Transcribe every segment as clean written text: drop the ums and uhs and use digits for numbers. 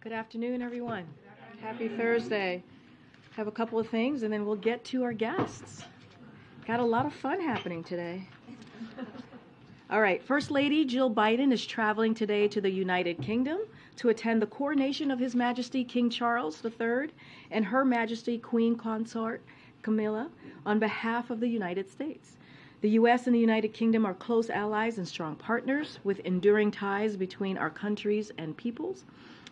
Good afternoon, everyone. Happy Thursday. Have a couple of things, and then we'll get to our guests. Got a lot of fun happening today. All right, First Lady Jill Biden is traveling today to the United Kingdom to attend the coronation of His Majesty King Charles III and Her Majesty Queen Consort Camilla on behalf of the United States. The U.S. and the United Kingdom are close allies and strong partners with enduring ties between our countries and peoples.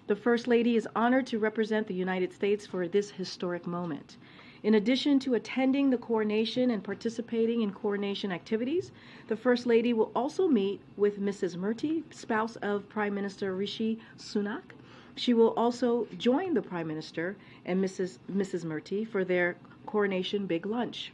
The First Lady is honored to represent the United States for this historic moment. In addition to attending the coronation and participating in coronation activities, the First Lady will also meet with Mrs. Murty, spouse of Prime Minister Rishi Sunak. She will also join the Prime Minister and Mrs. Murty for their coronation big lunch.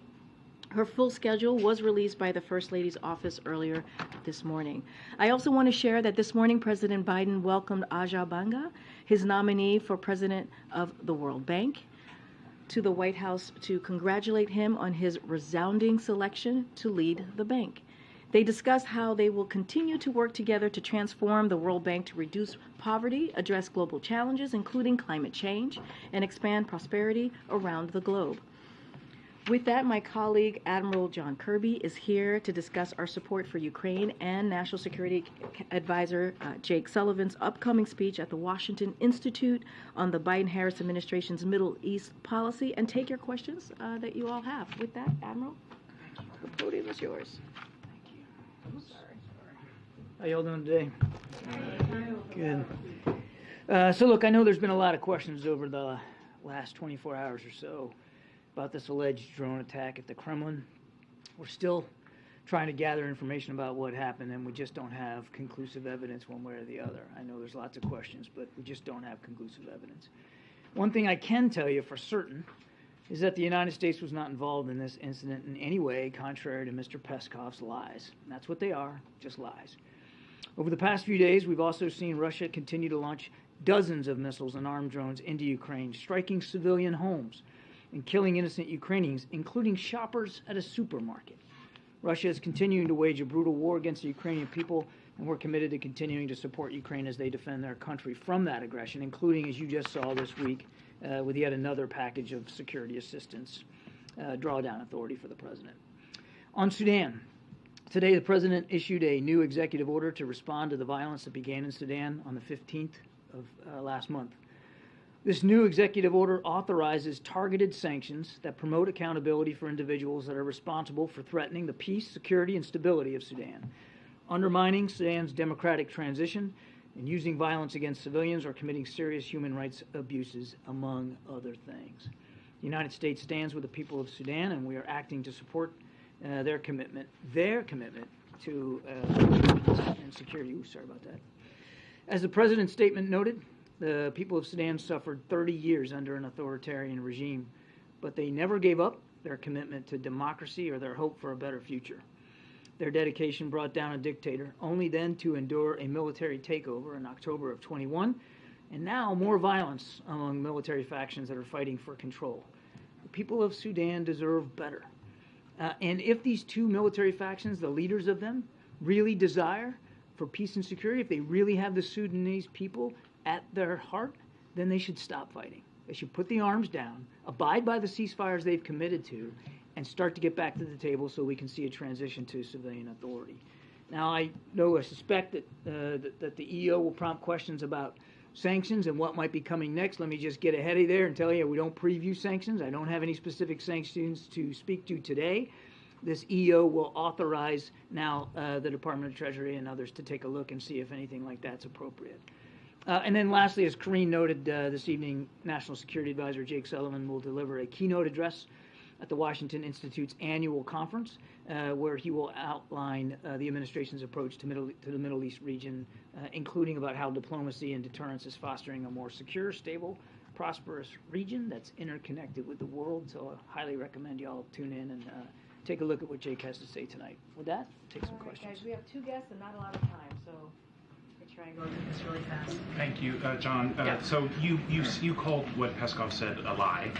Her full schedule was released by the First Lady's office earlier this morning. I also want to share that this morning President Biden welcomed Ajay Banga, his nominee for President of the World Bank, to the White House to congratulate him on his resounding selection to lead the bank. They discussed how they will continue to work together to transform the World Bank to reduce poverty, address global challenges, including climate change, and expand prosperity around the globe. With that, my colleague, Admiral John Kirby, is here to discuss our support for Ukraine and National Security Advisor Jake Sullivan's upcoming speech at the Washington Institute on the Biden-Harris administration's Middle East policy, and take your questions that you all have. With that, Admiral, the podium is yours. Thank you. Sorry. How y'all doing today? Good. So look, I know there's been a lot of questions over the last 24 hours or so about this alleged drone attack at the Kremlin. We're still trying to gather information about what happened, and we just don't have conclusive evidence one way or the other. I know there's lots of questions, but we just don't have conclusive evidence. One thing I can tell you for certain is that the United States was not involved in this incident in any way, contrary to Mr. Peskov's lies. And that's what they are, just lies. Over the past few days, we've also seen Russia continue to launch dozens of missiles and armed drones into Ukraine, striking civilian homes and killing innocent Ukrainians, including shoppers at a supermarket. Russia is continuing to wage a brutal war against the Ukrainian people, and we're committed to continuing to support Ukraine as they defend their country from that aggression, including, as you just saw this week, with yet another package of security assistance, drawdown authority for the president. On Sudan, today the president issued a new executive order to respond to the violence that began in Sudan on the 15th of last month. This new executive order authorizes targeted sanctions that promote accountability for individuals that are responsible for threatening the peace, security, and stability of Sudan, undermining Sudan's democratic transition, and using violence against civilians or committing serious human rights abuses, among other things. The United States stands with the people of Sudan, and we are acting to support their commitment to and security. Ooh, sorry about that. As the president's statement noted, the people of Sudan suffered 30 years under an authoritarian regime, but they never gave up their commitment to democracy or their hope for a better future. Their dedication brought down a dictator, only then to endure a military takeover in October of 21, and now more violence among military factions that are fighting for control. The people of Sudan deserve better. And if these two military factions, the leaders of them, really desire for peace and security, if they really have the Sudanese people at their heart, then they should stop fighting. They should put the arms down, abide by the ceasefires they've committed to, and start to get back to the table so we can see a transition to civilian authority. Now, I suspect that that the EO will prompt questions about sanctions and what might be coming next. Let me just get ahead of there and tell you we don't preview sanctions. I don't have any specific sanctions to speak to today. This EO will authorize now the Department of Treasury and others to take a look and see if anything like that's appropriate. And then lastly, as Karine noted this evening, National Security Advisor Jake Sullivan will deliver a keynote address at the Washington Institute's annual conference, where he will outline the administration's approach to the Middle East region, including about how diplomacy and deterrence is fostering a more secure, stable, prosperous region that's interconnected with the world. So I highly recommend you all tune in and take a look at what Jake has to say tonight. With that, take some questions. Guys, we have two guests and not a lot of time, so try and go through this really fast. Thank you, John. So you called what Peskov said a lie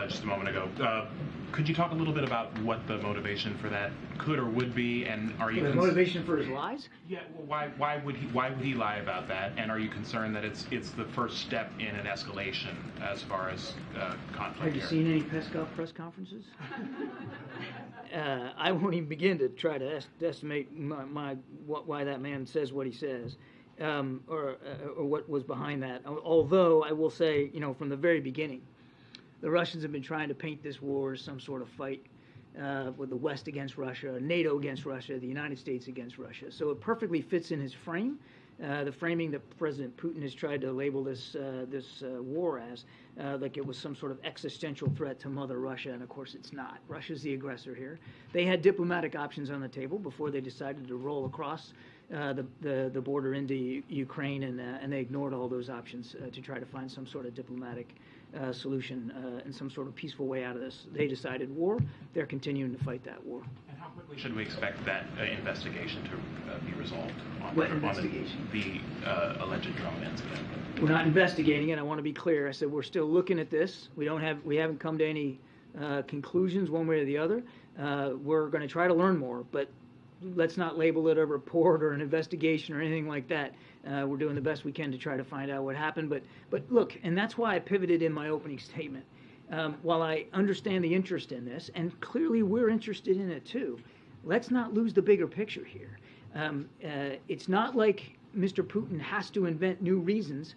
just a moment ago. Could you talk a little bit about what the motivation for that could or would be, and are you The motivation for his lies? Yeah, well, why would he lie about that? And are you concerned that it's the first step in an escalation as far as conflict? Have you seen any Peskov press conferences? I won't even begin to try to estimate why that man says what he says, or what was behind that. Although I will say, from the very beginning, the Russians have been trying to paint this war as some sort of fight with the West against Russia, NATO against Russia, the United States against Russia. So it perfectly fits in his frame, the framing that President Putin has tried to label this war as, like it was some sort of existential threat to Mother Russia, and of course it's not. Russia's the aggressor here. They had diplomatic options on the table before they decided to roll across the border into Ukraine, and they ignored all those options to try to find some sort of diplomatic solution and some sort of peaceful way out of this. They decided war. They're continuing to fight that war. And how quickly should we expect that investigation to be resolved? What investigation? The alleged drone incident. We're not investigating it. I want to be clear. I said we're still looking at this. We haven't come to any conclusions one way or the other. We're going to try to learn more, but let's not label it a report or an investigation or anything like that. We're doing the best we can to try to find out what happened. But look, and that's why I pivoted in my opening statement. While I understand the interest in this, and clearly we're interested in it too, let's not lose the bigger picture here. It's not like Mr. Putin has to invent new reasons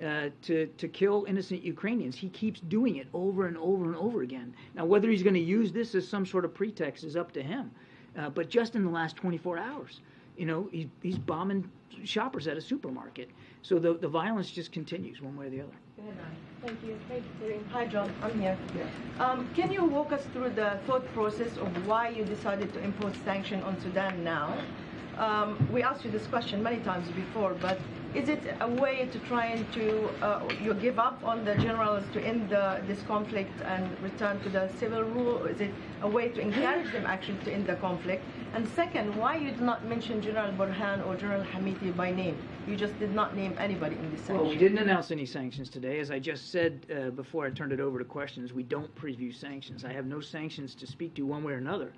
to kill innocent Ukrainians. He keeps doing it over and over and over again. Now, whether he's going to use this as some sort of pretext is up to him. But just in the last 24 hours, he's bombing shoppers at a supermarket. So the violence just continues one way or the other. Go ahead, Thank you, Karine. Hi, John. I'm here. Yeah. Can you walk us through the thought process of why you decided to impose sanctions on Sudan now? We asked you this question many times before, but is it a way to try and you give up on the generals to end this conflict and return to the civil rule? Or is it a way to encourage them actually to end the conflict? And second, why you did not mention General Burhan or General Hamiti by name? You just did not name anybody in this sanctions. Well, we didn't announce any sanctions today. As I just said before I turned it over to questions, we don't preview sanctions. I have no sanctions to speak to one way or another.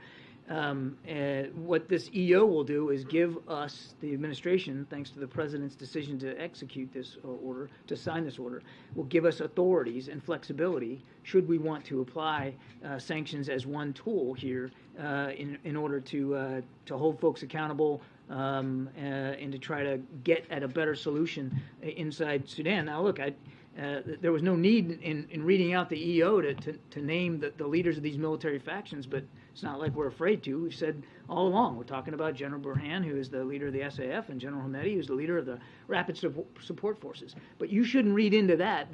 What this EO will do is give us, the administration, thanks to the president's decision to execute this order, to sign this order, will give us authorities and flexibility should we want to apply sanctions as one tool here in order to hold folks accountable and to try to get at a better solution inside Sudan. Now, look, there was no need in reading out the EO to name the leaders of these military factions, but it's not like we're afraid to. We've said all along, we're talking about General Burhan, who is the leader of the SAF, and General Hameti, who's the leader of the Rapid Support Forces. But you shouldn't read into that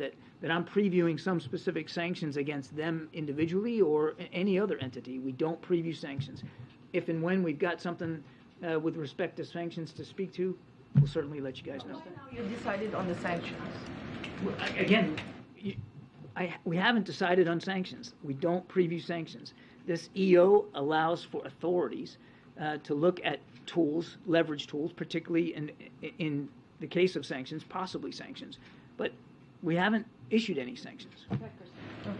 I'm previewing some specific sanctions against them individually or any other entity. We don't preview sanctions. If and when we've got something with respect to sanctions to speak to, we'll certainly let you guys know. Why now you decided on the sanctions? Again, we haven't decided on sanctions. We don't preview sanctions. This EO allows for authorities to look at tools, leverage tools, particularly in the case of sanctions, possibly sanctions. But we haven't issued any sanctions.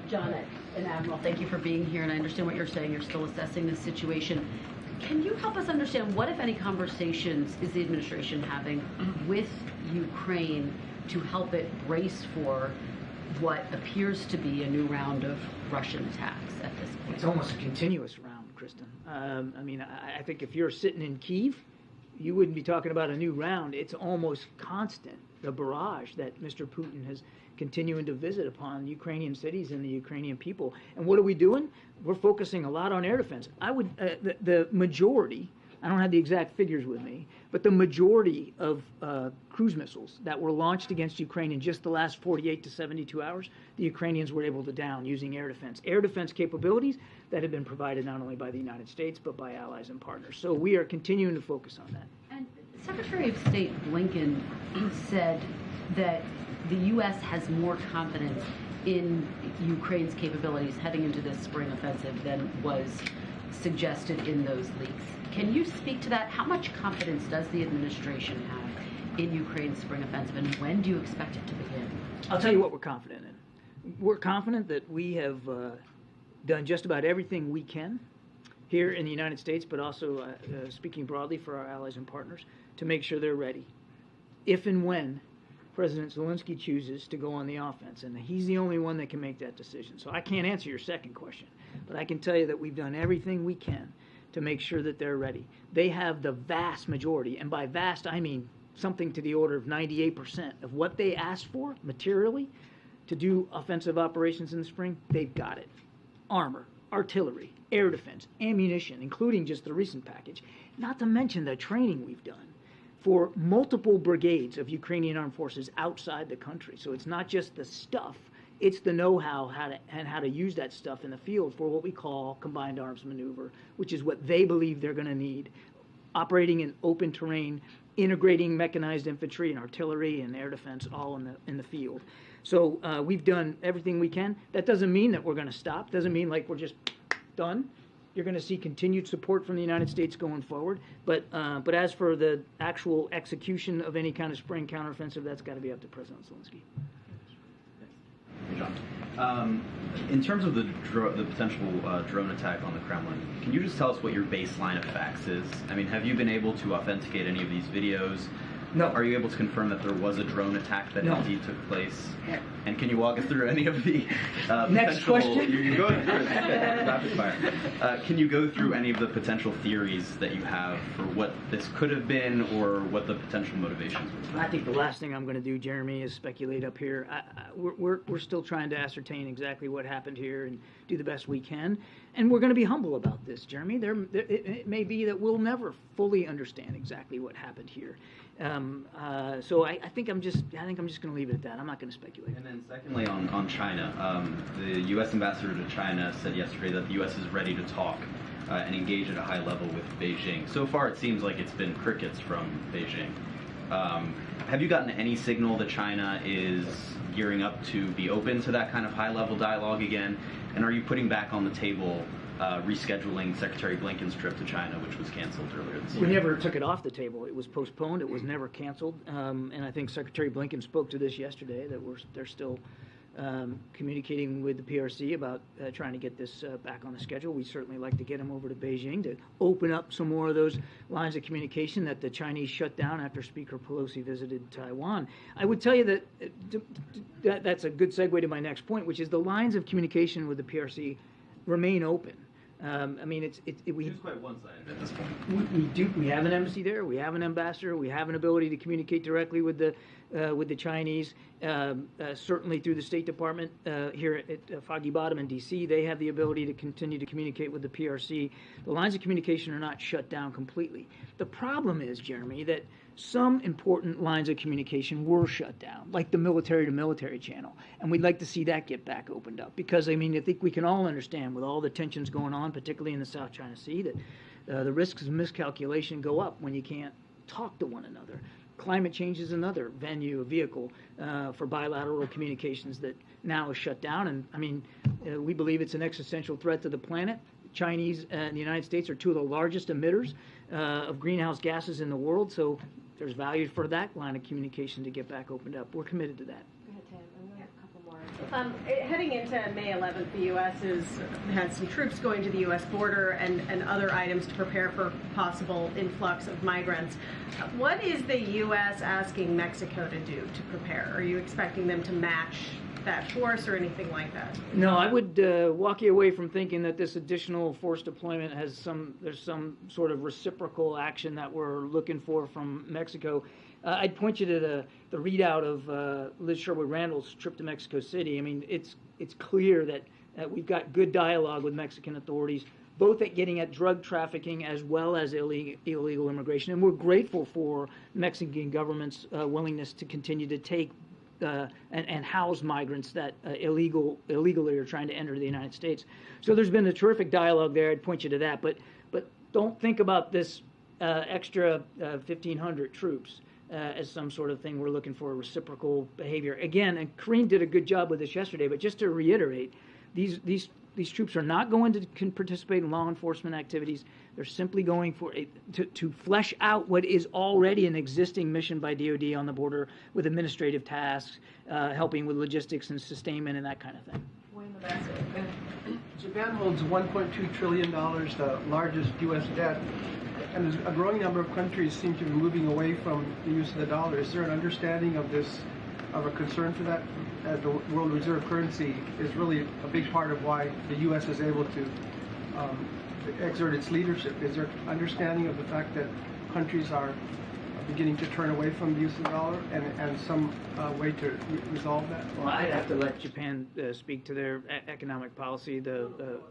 John and Admiral, thank you for being here, and I understand what you're saying. You're still assessing this situation. Can you help us understand what, if any, conversations is the administration having with Ukraine to help it brace for what appears to be a new round of Russian attacks at this point? It's almost a continuous round, Kristen. I think if you're sitting in Kyiv, you wouldn't be talking about a new round. It's almost constant, the barrage that Mr. Putin has continuing to visit upon Ukrainian cities and the Ukrainian people. And what are we doing? We're focusing a lot on air defense. The majority, I don't have the exact figures with me, but the majority of cruise missiles that were launched against Ukraine in just the last 48 to 72 hours, the Ukrainians were able to down using air defense. Air defense capabilities that have been provided not only by the United States, but by allies and partners. So we are continuing to focus on that. And Secretary of State Blinken said that the U.S. has more confidence in Ukraine's capabilities heading into this spring offensive than was suggested in those leaks. Can you speak to that? How much confidence does the administration have in Ukraine's spring offensive, and when do you expect it to begin? I'll tell you what we're confident in. We're confident that we have done just about everything we can here in the United States, but also speaking broadly for our allies and partners, to make sure they're ready if and when President Zelensky chooses to go on the offense. And he's the only one that can make that decision. So I can't answer your second question, but I can tell you that we've done everything we can to make sure that they're ready. They have the vast majority, and by vast I mean something to the order of 98% of what they asked for materially to do offensive operations in the spring. They've got it. Armor, artillery, air defense, ammunition, including just the recent package, not to mention the training we've done for multiple brigades of Ukrainian armed forces outside the country. So it's not just the stuff, it's the know-how how to use that stuff in the field for what we call combined arms maneuver, which is what they believe they're going to need, operating in open terrain, integrating mechanized infantry and artillery and air defense all in the field. So we've done everything we can. That doesn't mean that we're going to stop. Doesn't mean like we're just done. You're going to see continued support from the United States going forward. But as for the actual execution of any kind of spring counteroffensive, that's got to be up to President Zelensky. Hey, John. In terms of the potential drone attack on the Kremlin, can you just tell us what your baseline of facts is? I mean, have you been able to authenticate any of these videos? No. Are you able to confirm that there was a drone attack that No. indeed took place? And can you walk us through any of the Next question. You're going through it. Rapid fire. Can you go through any of the potential theories that you have for what this could have been or what the potential motivations were? I think the last thing I'm going to do, Jeremy, is speculate up here. We're still trying to ascertain exactly what happened here and do the best we can. And we're going to be humble about this, Jeremy. It may be that we'll never fully understand exactly what happened here. So I think I'm just going to leave it at that. I'm not going to speculate. And then secondly, on China, the U.S. ambassador to China said yesterday that the U.S. is ready to talk and engage at a high level with Beijing. So far, it seems like it's been crickets from Beijing. Have you gotten any signal that China is gearing up to be open to that kind of high-level dialogue again? And are you putting back on the table rescheduling Secretary Blinken's trip to China, which was canceled earlier this year? We never took it off the table. It was postponed. It was never canceled. And I think Secretary Blinken spoke to this yesterday, that they're still communicating with the PRC about trying to get this back on the schedule. We'd certainly like to get him over to Beijing to open up some more of those lines of communication that the Chinese shut down after Speaker Pelosi visited Taiwan. I would tell you that that's a good segue to my next point, which is the lines of communication with the PRC remain open. I mean, it's quite one-sided at this point. We have an embassy there. We have an ambassador. We have an ability to communicate directly with the Chinese. Certainly through the State Department here at Foggy Bottom in D.C., they have the ability to continue to communicate with the PRC. The lines of communication are not shut down completely. The problem is, Jeremy, that some important lines of communication were shut down, like the military-to-military channel, and we'd like to see that get back opened up because, I mean, I think we can all understand with all the tensions going on, particularly in the South China Sea, that the risks of miscalculation go up when you can't talk to one another. Climate change is another venue, a vehicle for bilateral communications that now is shut down, and, I mean, we believe it's an existential threat to the planet. Chinese and the United States are two of the largest emitters of greenhouse gases in the world, so there's value for that line of communication to get back opened up. We're committed to that. Go ahead, Tam. I'm going to have a couple more. Heading into May 11th, the U.S. had some troops going to the U.S. border and other items to prepare for possible influx of migrants. What is the U.S. asking Mexico to do to prepare? Are you expecting them to match that force or anything like that? No, I would walk you away from thinking that this additional force deployment there's some sort of reciprocal action that we're looking for from Mexico. I'd point you to the readout of Liz Sherwood Randall's trip to Mexico City. I mean, it's clear that we've got good dialogue with Mexican authorities, both at getting at drug trafficking as well as illegal immigration. And we're grateful for Mexican government's willingness to continue to take and house migrants that illegally are trying to enter the United States. So there's been a terrific dialogue there. I'd point you to that. But don't think about this extra 1,500 troops as some sort of thing we're looking for reciprocal behavior. Again, and Karine did a good job with this yesterday, but just to reiterate, these troops are not going to participate in law enforcement activities. They're simply going to flesh out what is already an existing mission by DoD on the border with administrative tasks, helping with logistics and sustainment and that kind of thing. Japan holds $1.2 trillion, the largest U.S. debt, and a growing number of countries seem to be moving away from the use of the dollar. Is there an understanding of this, of a concern for that? The world reserve currency is really a big part of why the U.S. is able to exert its leadership. Is there understanding of the fact that countries are beginning to turn away from the use of the dollar, and some way to resolve that? Well, I'd have to let Japan speak to their economic policy. The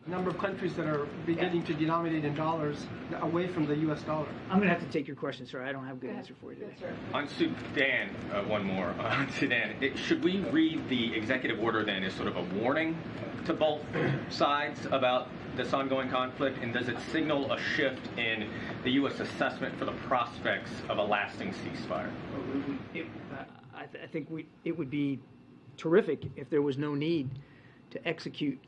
number of countries that are beginning to denominate in dollars away from the U.S. dollar. I'm going to have to take your question, sir. I don't have a good answer for you today. Yes, On Sudan, one more. On Sudan, should we read the executive order then as sort of a warning to both sides about this ongoing conflict, and does it signal a shift in the U.S. assessment for the prospects of a lasting ceasefire? I think it would be terrific if there was no need to execute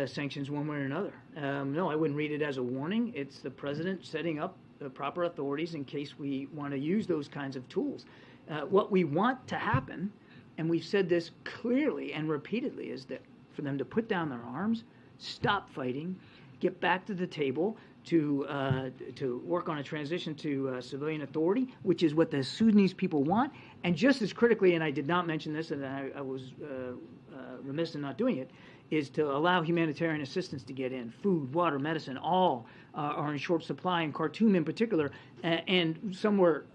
sanctions one way or another. No, I wouldn't read it as a warning. It's the president setting up the proper authorities in case we want to use those kinds of tools. What we want to happen, and we've said this clearly and repeatedly, is that for them to put down their arms, stop fighting, get back to the table to work on a transition to civilian authority, which is what the Sudanese people want. And just as critically, and I did not mention this, and I was remiss in not doing it, is to allow humanitarian assistance to get in. Food, water, medicine, all are in short supply, in Khartoum in particular, and somewhere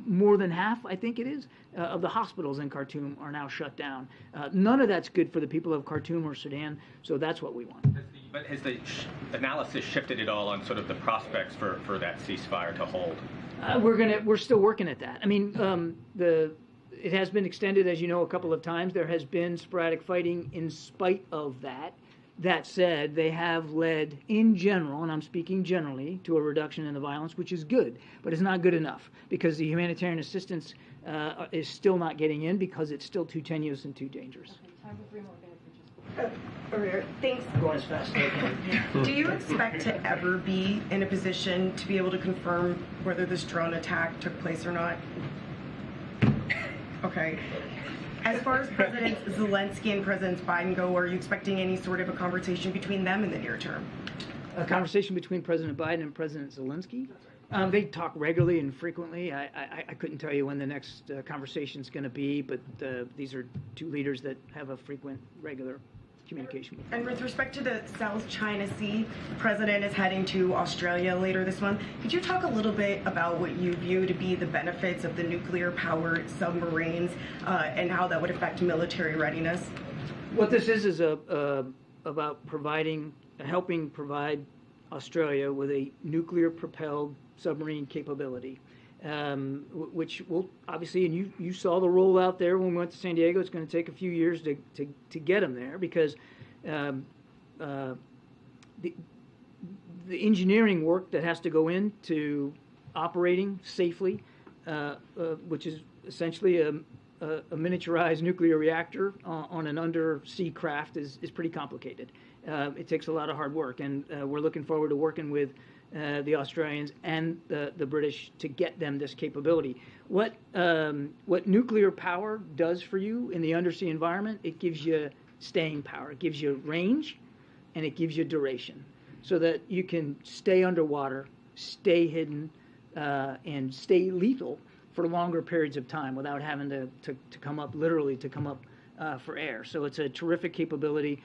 more than half, I think it is, of the hospitals in Khartoum are now shut down. None of that's good for the people of Khartoum or Sudan, so that's what we want. But has the analysis shifted at all on sort of the prospects for that ceasefire to hold? We're still working at that. I mean, it has been extended, as you know, a couple of times. There has been sporadic fighting in spite of that. That said, they have led, in general, and I'm speaking generally, to a reduction in the violence, which is good, but it's not good enough because the humanitarian assistance is still not getting in because it's still too tenuous and too dangerous. Okay, time for 3 more. Thanks. Going as fast as I can. Do you expect to ever be in a position to be able to confirm whether this drone attack took place or not? Okay. As far as President Zelensky and President Biden go, are you expecting any sort of a conversation between them in the near term? A conversation between President Biden and President Zelensky? They talk regularly and frequently. I couldn't tell you when the next conversation is going to be, but these are two leaders that have a frequent, regular communication with. And with respect to the South China Sea, the president is heading to Australia later this month. Could you talk a little bit about what you view to be the benefits of the nuclear-powered submarines and how that would affect military readiness? What this is about helping provide Australia with a nuclear-propelled submarine capability, which will obviously, and you saw the rollout there when we went to San Diego. It's going to take a few years to get them there because the engineering work that has to go into operating safely, which is essentially a miniaturized nuclear reactor on an undersea craft, is pretty complicated. It takes a lot of hard work, and we're looking forward to working with the Australians and the British to get them this capability. What nuclear power does for you in the undersea environment, it gives you staying power. It gives you range, and it gives you duration, so that you can stay underwater, stay hidden, and stay lethal for longer periods of time without having to come up, literally to come up for air. So it's a terrific capability.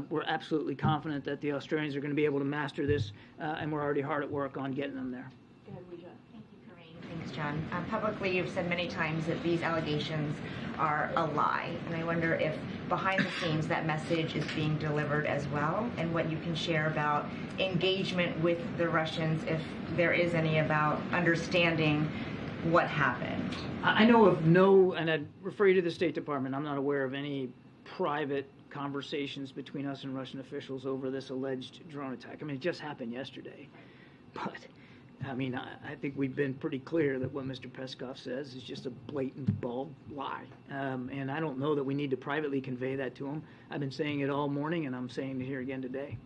We're absolutely confident that the Australians are going to be able to master this, and we're already hard at work on getting them there. Go ahead, Weijia. Thank you, Karine. Thanks, John. Publicly, you've said many times that these allegations are a lie, and I wonder if behind the scenes that message is being delivered as well, and what you can share about engagement with the Russians, if there is any, about understanding what happened. I know of no, and I'd refer you to the State Department, I'm not aware of any private conversations between us and Russian officials over this alleged drone attack. I mean, it just happened yesterday. But, I mean, I think we've been pretty clear that what Mr. Peskov says is just a blatant, bald lie. And I don't know that we need to privately convey that to him. I've been saying it all morning, and I'm saying it here again today.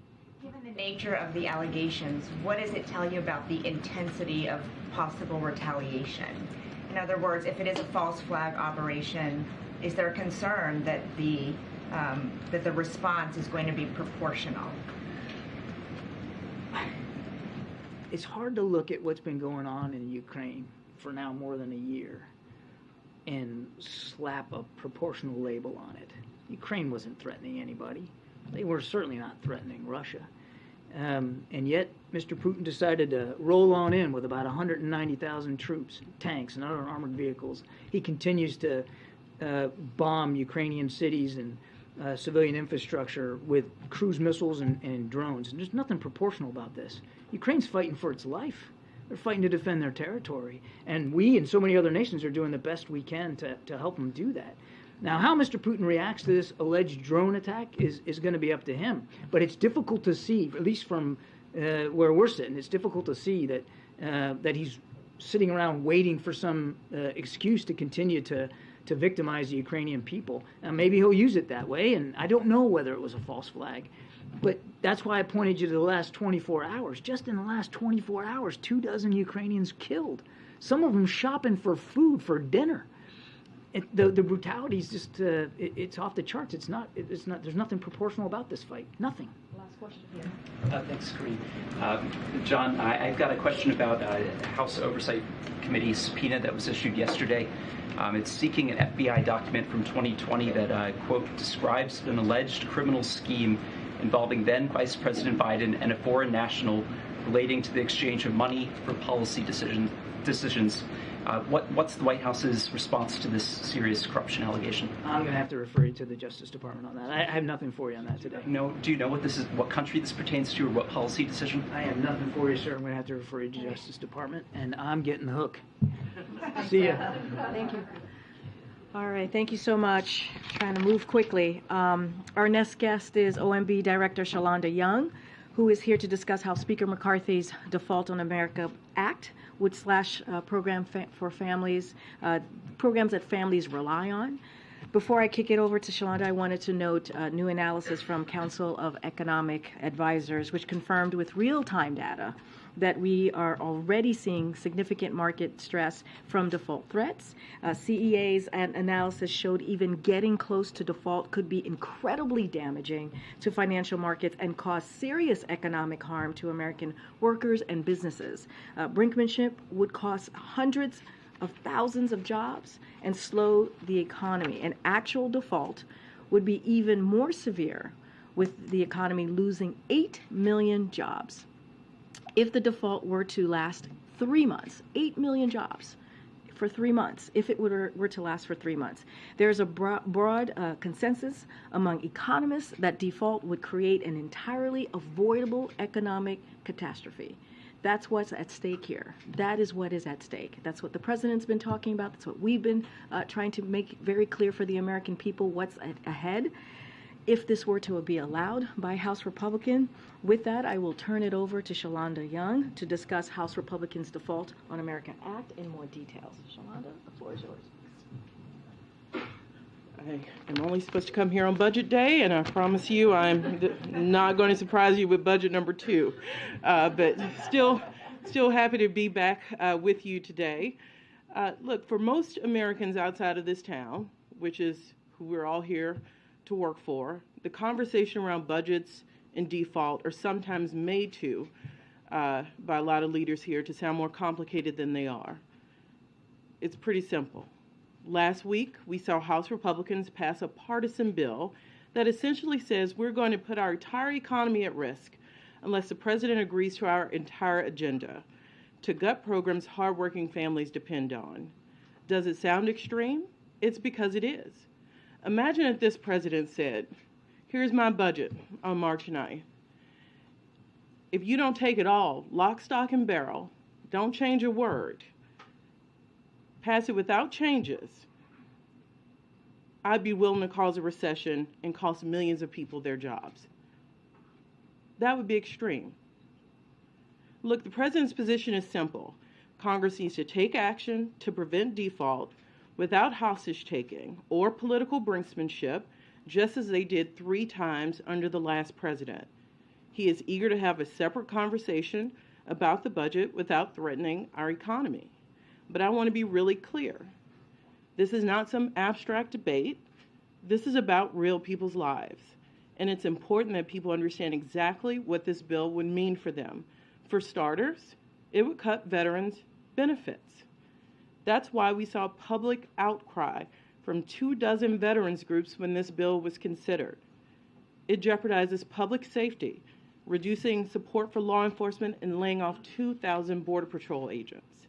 Given the nature of the allegations, what does it tell you about the intensity of possible retaliation? In other words, if it is a false flag operation, is there a concern that the that the response is going to be proportional? It's hard to look at what's been going on in Ukraine for now more than a year and slap a proportional label on it. Ukraine wasn't threatening anybody. They were certainly not threatening Russia. And yet, Mr. Putin decided to roll on in with about 190,000 troops, tanks, and other armored vehicles. He continues to bomb Ukrainian cities and civilian infrastructure with cruise missiles and drones. And there's nothing proportional about this. Ukraine's fighting for its life. They're fighting to defend their territory. And we and so many other nations are doing the best we can to help them do that. Now, how Mr. Putin reacts to this alleged drone attack is going to be up to him. But it's difficult to see, at least from where we're sitting, it's difficult to see that he's sitting around waiting for some excuse to continue to victimize the Ukrainian people. Now, maybe he'll use it that way, and I don't know whether it was a false flag. But that's why I pointed you to the last 24 hours. Just in the last 24 hours, 24 Ukrainians killed. Some of them shopping for food for dinner. The brutality is just, it's off the charts. It's not, there's nothing proportional about this fight. Nothing. Last question here. Thanks, Karine. John, I've got a question about House Oversight Committee subpoena that was issued yesterday. It's seeking an FBI document from 2020 that, quote, describes an alleged criminal scheme involving then Vice President Biden and a foreign national relating to the exchange of money for policy decisions. What's the White House's response to this serious corruption allegation? I'm going to have to refer you to the Justice Department on that. I have nothing for you on that today. No. Do you know what country this pertains to, or what policy decision? I have nothing for you, sir. I'm going to have to refer you to the Justice Department, and I'm getting the hook. See ya. Thank you. All right, thank you so much. Trying to move quickly. Our next guest is OMB Director Shalanda Young, who is here to discuss how Speaker McCarthy's Default on America Act would slash programs that families rely on. Before I kick it over to Shalanda, I wanted to note new analysis from Council of Economic Advisors, which confirmed with real-time data that we are already seeing significant market stress from default threats. CEA's analysis showed even getting close to default could be incredibly damaging to financial markets and cause serious economic harm to American workers and businesses. Brinkmanship would cost hundreds of thousands of jobs and slow the economy. An actual default would be even more severe, with the economy losing 8 million jobs. If the default were to last 3 months, 8 million jobs for 3 months, if it were to last for 3 months. There's a broad consensus among economists that default would create an entirely avoidable economic catastrophe. That's what's at stake here. That is what is at stake. That's what the president's been talking about. That's what we've been trying to make very clear for the American people what's ahead. If this were to be allowed by House Republican, with that, I will turn it over to Shalanda Young to discuss House Republicans' Default on America Act in more details. Shalanda, the floor is yours. I am only supposed to come here on budget day, and I promise you I'm not going to surprise you with budget number 2. But still happy to be back with you today. Look, for most Americans outside of this town, which is who we're all here to work for, the conversation around budgets and default are sometimes made to by a lot of leaders here to sound more complicated than they are. It's pretty simple. Last week, we saw House Republicans pass a partisan bill that essentially says we're going to put our entire economy at risk unless the president agrees to our entire agenda to gut programs hardworking families depend on. Does it sound extreme? It's because it is. Imagine if this president said, here's my budget on March 9th. If you don't take it all, lock, stock, and barrel, don't change a word, pass it without changes, I'd be willing to cause a recession and cost millions of people their jobs. That would be extreme. Look, the president's position is simple. Congress needs to take action to prevent default without hostage-taking or political brinksmanship, just as they did 3 times under the last president. He is eager to have a separate conversation about the budget without threatening our economy. But I want to be really clear. This is not some abstract debate. This is about real people's lives, and it's important that people understand exactly what this bill would mean for them. For starters, it would cut veterans' benefits. That's why we saw public outcry from 24 veterans groups when this bill was considered. It jeopardizes public safety, reducing support for law enforcement and laying off 2,000 Border Patrol agents.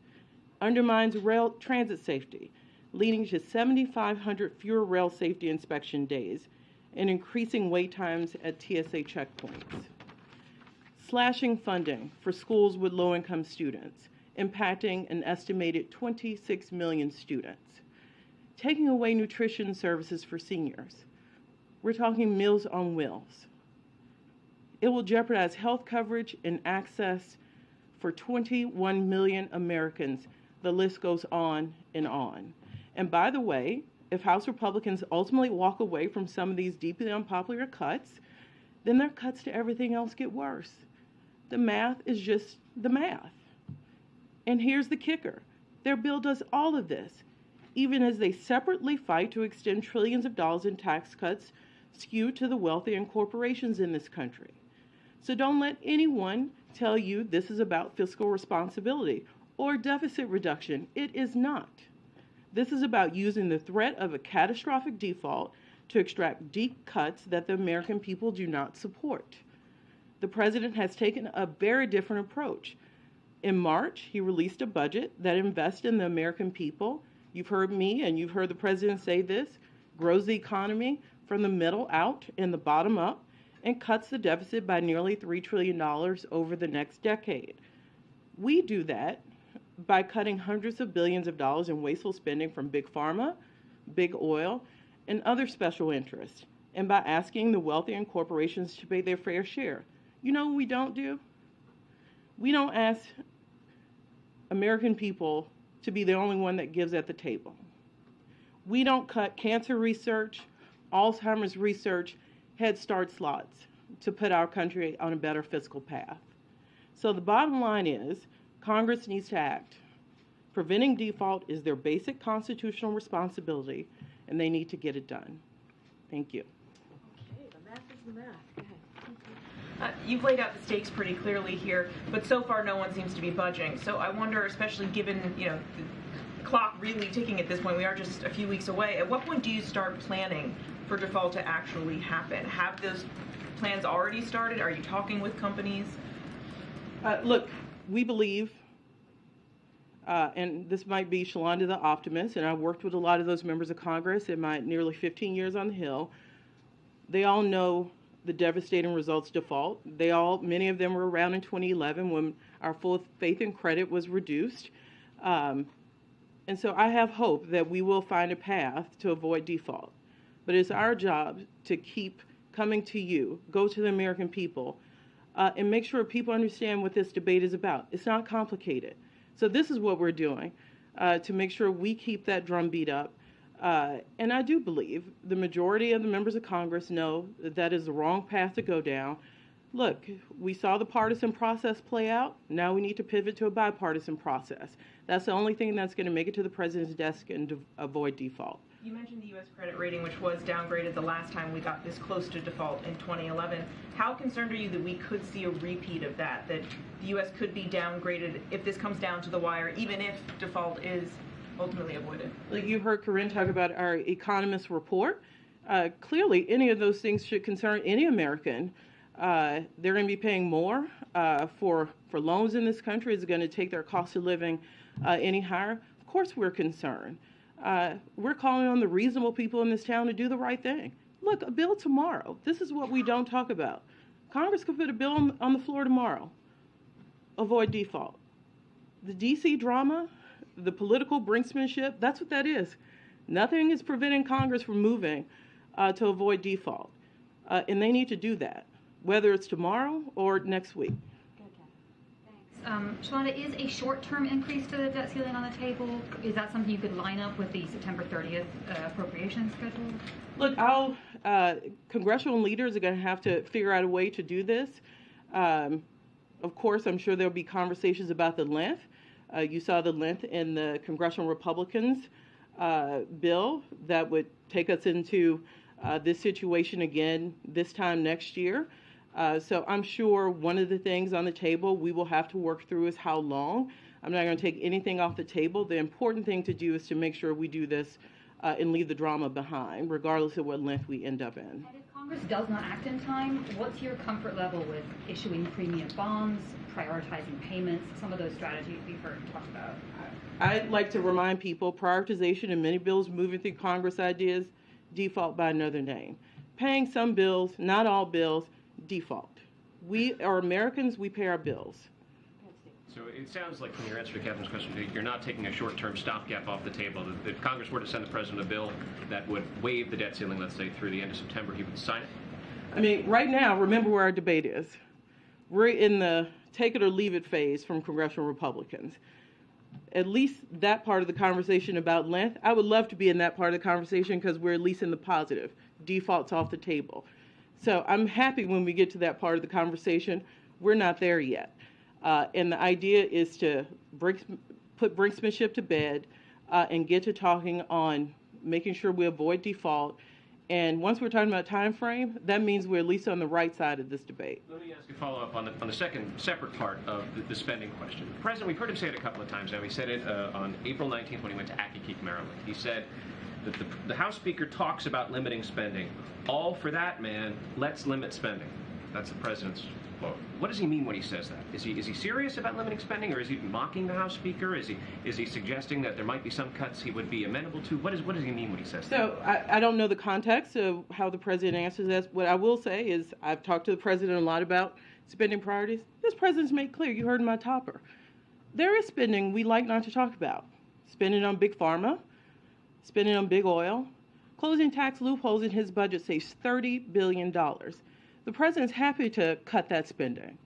Undermines rail transit safety, leading to 7,500 fewer rail safety inspection days and increasing wait times at TSA checkpoints. Slashing funding for schools with low-income students, impacting an estimated 26 million students. Taking away nutrition services for seniors. We're talking Meals on Wheels. It will jeopardize health coverage and access for 21 million Americans. The list goes on and on. And by the way, if House Republicans ultimately walk away from some of these deeply unpopular cuts, then their cuts to everything else get worse. The math is just the math. And here's the kicker. Their bill does all of this, even as they separately fight to extend trillions of dollars in tax cuts skewed to the wealthy and corporations in this country. So don't let anyone tell you this is about fiscal responsibility or deficit reduction. It is not. This is about using the threat of a catastrophic default to extract deep cuts that the American people do not support. The president has taken a very different approach. In March, he released a budget that invests in the American people. You've heard me and you've heard the president say this, grows the economy from the middle out and the bottom up, and cuts the deficit by nearly $3 trillion over the next decade. We do that by cutting hundreds of billions of dollars in wasteful spending from big pharma, big oil, and other special interests, and by asking the wealthy and corporations to pay their fair share. You know what we don't do? We don't ask American people to be the only one that gives at the table. We don't cut cancer research, Alzheimer's research, Head Start slots to put our country on a better fiscal path. So the bottom line is, Congress needs to act. Preventing default is their basic constitutional responsibility, and they need to get it done. Thank you. Okay, the math is the math. Go ahead. You've laid out the stakes pretty clearly here, but so far no one seems to be budging. So I wonder, especially given the clock really ticking at this point, we are just a few weeks away. At what point do you start planning for default to actually happen? Have those plans already started? Are you talking with companies? Look, we believe, and this might be Shalanda the optimist, and I've worked with a lot of those members of Congress in my nearly 15 years on the Hill. They all know the devastating results default. Many of them were around in 2011 when our full faith and credit was reduced. And so I have hope that we will find a path to avoid default. But it's our job to keep coming to you, go to the American people, and make sure people understand what this debate is about. It's not complicated. So this is what we're doing to make sure we keep that drumbeat up. And I do believe the majority of the members of Congress know that that is the wrong path to go down. Look, we saw the partisan process play out. Now we need to pivot to a bipartisan process. That's the only thing that's going to make it to the president's desk and avoid default. You mentioned the U.S. credit rating, which was downgraded the last time we got this close to default in 2011. How concerned are you that we could see a repeat of that the U.S. could be downgraded if this comes down to the wire, even if default is ultimately avoided? Like you heard Karine talk about our economist report. Clearly, any of those things should concern any American. They're going to be paying more for loans in this country. It's going to take their cost of living any higher. Of course, we're concerned. We're calling on the reasonable people in this town to do the right thing. Look, a bill tomorrow. This is what we don't talk about. Congress could put a bill on the floor tomorrow. Avoid default. The D.C. drama, the political brinksmanship, that's what that is. Nothing is preventing Congress from moving to avoid default. And they need to do that, whether it's tomorrow or next week. Shalanda, is a short-term increase to the debt ceiling on the table? Is that something you could line up with the September 30th appropriations schedule? Look, congressional leaders are going to have to figure out a way to do this. Of course, I'm sure there'll be conversations about the length. You saw the length in the congressional Republicans' bill that would take us into this situation again this time next year. So I'm sure one of the things on the table we will have to work through is how long. I'm not going to take anything off the table. The important thing to do is to make sure we do this and leave the drama behind, regardless of what length we end up in. And if Congress does not act in time, what's your comfort level with issuing premium bonds, prioritizing payments, some of those strategies we've heard talked about? I'd like to remind people prioritization in many bills moving through Congress ideas default by another name. Paying some bills, not all bills, default. We are Americans, we pay our bills. So it sounds like from your answer to Catherine's question, you're not taking a short-term stopgap off the table. If Congress were to send the president a bill that would waive the debt ceiling, let's say through the end of September, he would sign it? I mean, right now, remember where our debate is. We're in the take it or leave it phase from congressional Republicans. At least that part of the conversation about length, I would love to be in that part of the conversation because we're at least in the positive. Default's off the table. So I'm happy when we get to that part of the conversation. We're not there yet. And the idea is to put brinksmanship to bed and get to talking on making sure we avoid default. And once we're talking about time frame, that means we're at least on the right side of this debate. Let me ask a follow-up on the second separate part of the spending question. The president, we've heard him say it a couple of times now. He said it on April 19th when he went to Accokeek, Maryland. He said that the House Speaker talks about limiting spending. All for that, man. Let's limit spending. That's the president's quote. What does he mean when he says that? Is he serious about limiting spending, or is he mocking the House Speaker? Is he suggesting that there might be some cuts he would be amenable to? What does he mean when he says that? So I don't know the context of how the president answers this. What I will say is I've talked to the president a lot about spending priorities. This president's made clear. You heard in my topper. There is spending we like not to talk about. Spending on big pharma, spending on big oil, closing tax loopholes in his budget saves $30 billion. The president's happy to cut that spending.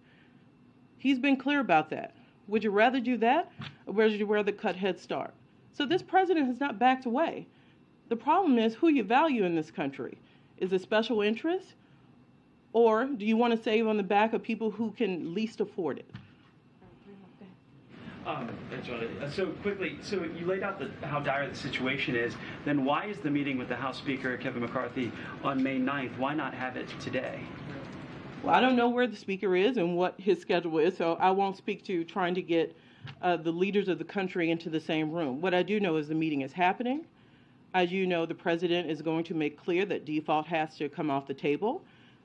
He's been clear about that. Would you rather do that, or would you rather cut Head Start? So this president has not backed away. The problem is who you value in this country. Is it special interest, or do you want to save on the back of people who can least afford it? So quickly, so you laid out how dire the situation is. Then why is the meeting with the House Speaker, Kevin McCarthy, on May 9th? Why not have it today? Well, I don't know where the Speaker is and what his schedule is, so I won't speak to trying to get the leaders of the country into the same room. What I do know is the meeting is happening. As you know, the President is going to make clear that default has to come off the table,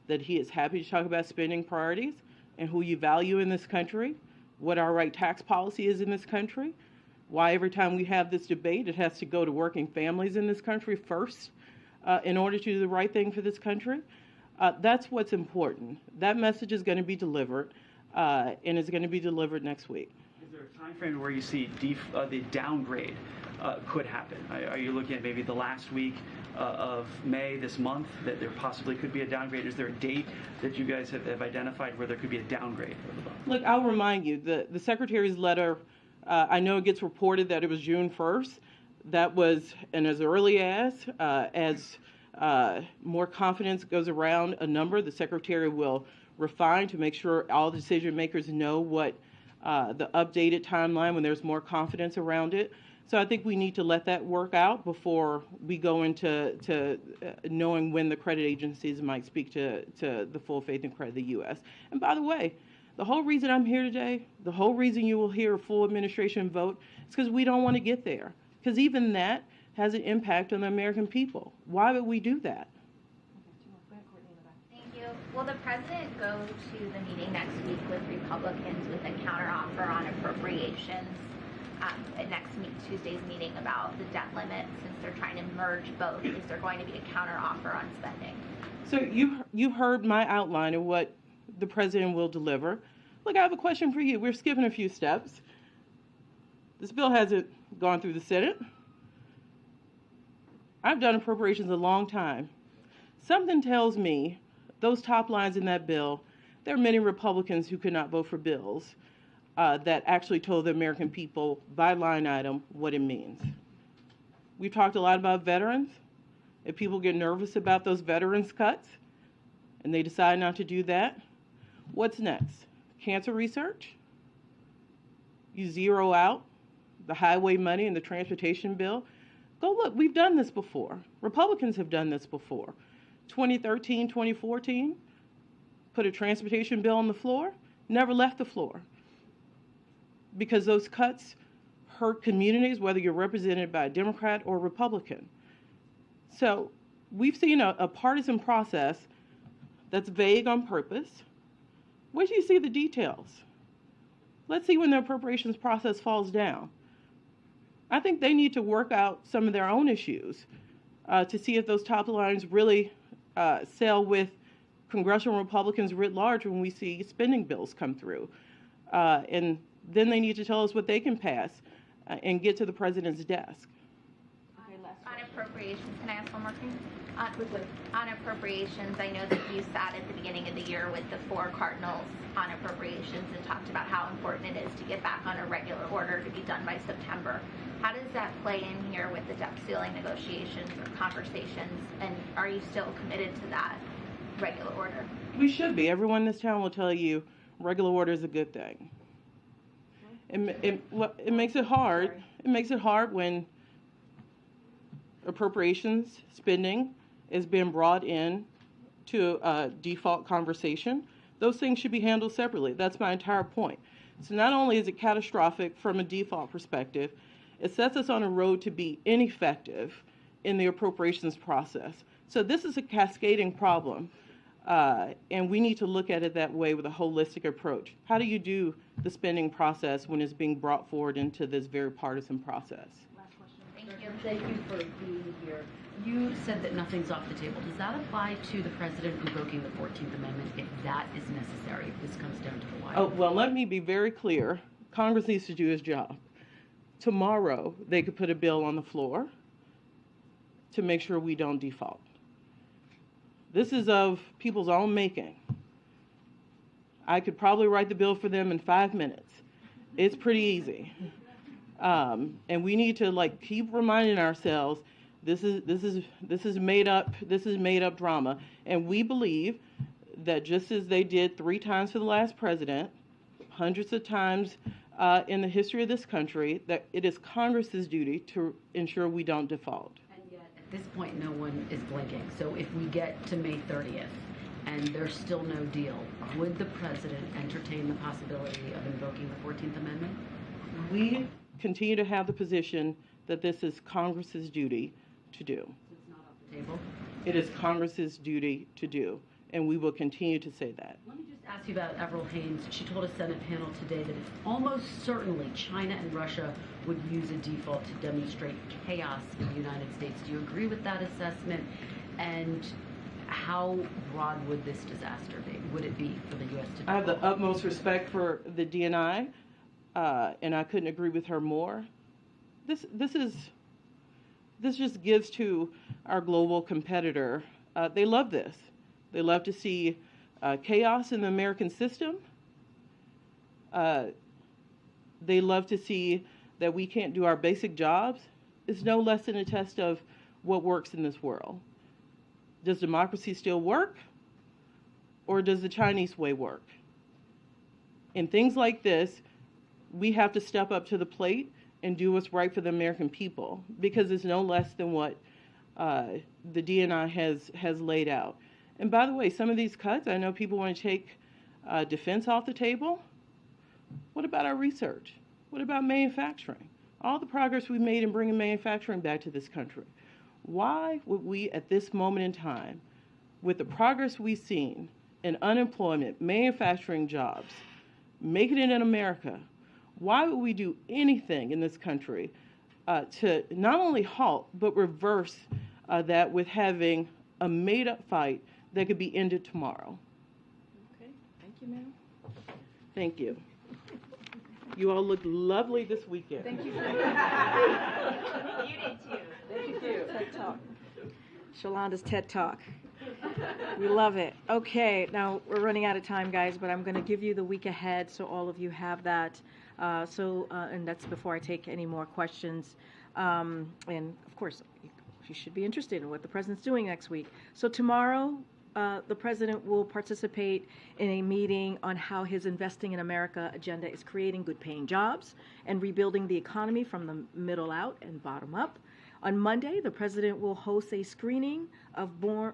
that he is happy to talk about spending priorities and who you value in this country, what our right tax policy is in this country, why every time we have this debate it has to go to working families in this country first in order to do the right thing for this country. That's what's important. That message is going to be delivered, and it's going to be delivered next week. Is there a time frame where you see the downgrade could happen? Are you looking at maybe the last week of May, this month, that there possibly could be a downgrade? Is there a date that you guys have identified where there could be a downgrade? Look, I'll remind you, the Secretary's letter, I know it gets reported that it was June 1st. That was, and as early as more confidence goes around a number, the Secretary will refine to make sure all decision makers know what the updated timeline when there's more confidence around it. So I think we need to let that work out before we go into knowing when the credit agencies might speak to the full faith and credit of the U.S. And by the way, the whole reason I'm here today, the whole reason you will hear a full administration vote is because we don't want to get there. Because even that has an impact on the American people. Why would we do that? Thank you. Will the president go to the meeting next week with Republicans with a counteroffer on appropriations at Tuesday's meeting about the debt limit, since they're trying to merge both? Is there going to be a counteroffer on spending? So you've heard my outline of what the president will deliver. Look, I have a question for you. We're skipping a few steps. This bill hasn't gone through the Senate. I've done appropriations a long time. Something tells me those top lines in that bill, there are many Republicans who could not vote for bills that actually told the American people by line item what it means. We've talked a lot about veterans. If people get nervous about those veterans cuts and they decide not to do that, what's next? Cancer research? You zero out the highway money and the transportation bill? Go look, we've done this before. Republicans have done this before. 2013, 2014, put a transportation bill on the floor, never left the floor. Because those cuts hurt communities, whether you're represented by a Democrat or Republican. So we've seen a partisan process that's vague on purpose. Wait till you see the details. Let's see when the appropriations process falls down. I think they need to work out some of their own issues to see if those top lines really sail with congressional Republicans writ large when we see spending bills come through. And then they need to tell us what they can pass and get to the president's desk. On appropriations, can I ask one more thing? On appropriations, I know that you sat at the beginning of the year with the 4 cardinals on appropriations and talked about how important it is to get back on a regular order to be done by September. How does that play in here with the debt ceiling negotiations or conversations, and are you still committed to that regular order? We should be. Everyone in this town will tell you regular order is a good thing. It makes it hard. It makes it hard when appropriations spending is being brought in to a default conversation. Those things should be handled separately. That's my entire point. So not only is it catastrophic from a default perspective, it sets us on a road to be ineffective in the appropriations process. So this is a cascading problem, and we need to look at it that way with a holistic approach. How do you do the spending process when it's being brought forward into this very partisan process? Thank you for being here. You said that nothing's off the table. Does that apply to the president invoking the 14th Amendment if that is necessary, if this comes down to the wire? Oh, well, let me be very clear. Congress needs to do its job. Tomorrow, they could put a bill on the floor to make sure we don't default. This is of people's own making. I could probably write the bill for them in 5 minutes. It's pretty easy. And we need to keep reminding ourselves this is made up drama. And we believe that just as they did 3 times for the last president, hundreds of times in the history of this country, that it is Congress's duty to ensure we don't default. And yet, at this point, no one is blinking. So if we get to May 30th and there's still no deal, would the president entertain the possibility of invoking the 14th Amendment? We continue to have the position that this is Congress's duty to do. It's not off the table? It is Congress's duty to do, and we will continue to say that. Let me just ask you about Avril Haines. She told a Senate panel today that it's almost certainly China and Russia would use a default to demonstrate chaos in the United States. Do you agree with that assessment? And how broad would this disaster be? Would it be for the U.S. to default? I have the utmost respect for the DNI, and I couldn't agree with her more. This just gives to our global competitor. They love this. They love to see chaos in the American system. They love to see that we can't do our basic jobs. It's no less than a test of what works in this world. Does democracy still work, or does the Chinese way work? In things like this, we have to step up to the plate and do what's right for the American people, because it's no less than what the DNI has laid out. And by the way, some of these cuts, I know people want to take defense off the table. What about our research? What about manufacturing? All the progress we've made in bringing manufacturing back to this country. Why would we, at this moment in time, with the progress we've seen in unemployment, manufacturing jobs, making it in America, why would we do anything in this country to not only halt, but reverse that with having a made-up fight that could be ended tomorrow? Okay, thank you, ma'am. Thank you. You all look lovely this weekend. Thank you. You did too. Thank you. TED Talk. Shalanda's TED Talk. We love it. Okay, now we're running out of time, guys, but I'm going to give you the week ahead so all of you have that. And that's before I take any more questions. And of course, you should be interested in what the president's doing next week. So tomorrow, the president will participate in a meeting on how his Investing in America agenda is creating good-paying jobs and rebuilding the economy from the middle out and bottom up. On Monday, the president will host a screening of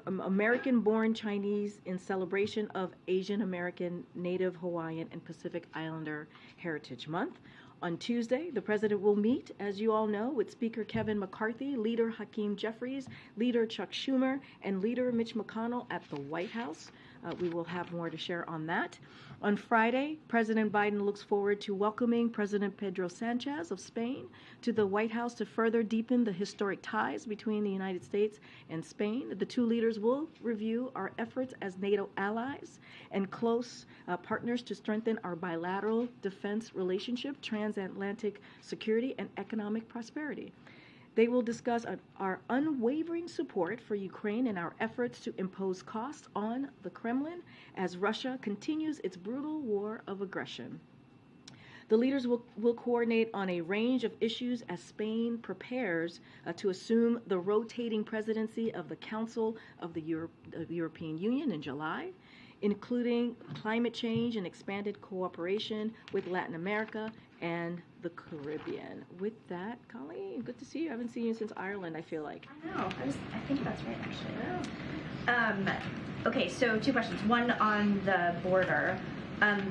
American-born Chinese in celebration of Asian American, Native Hawaiian, and Pacific Islander Heritage Month. On Tuesday, the president will meet, as you all know, with Speaker Kevin McCarthy, Leader Hakeem Jeffries, Leader Chuck Schumer, and Leader Mitch McConnell at the White House. We will have more to share on that. On Friday, President Biden looks forward to welcoming President Pedro Sanchez of Spain to the White House to further deepen the historic ties between the United States and Spain. The two leaders will review our efforts as NATO allies and close partners to strengthen our bilateral defense relationship, transatlantic security, and economic prosperity. They will discuss our unwavering support for Ukraine and our efforts to impose costs on the Kremlin as Russia continues its brutal war of aggression. The leaders will coordinate on a range of issues as Spain prepares to assume the rotating presidency of the Council of the European Union in July, including climate change and expanded cooperation with Latin America and the Caribbean. With that, Colleen, good to see you. I haven't seen you since Ireland, I feel like. I know. I think that's right, actually. Okay, so two questions. One on the border.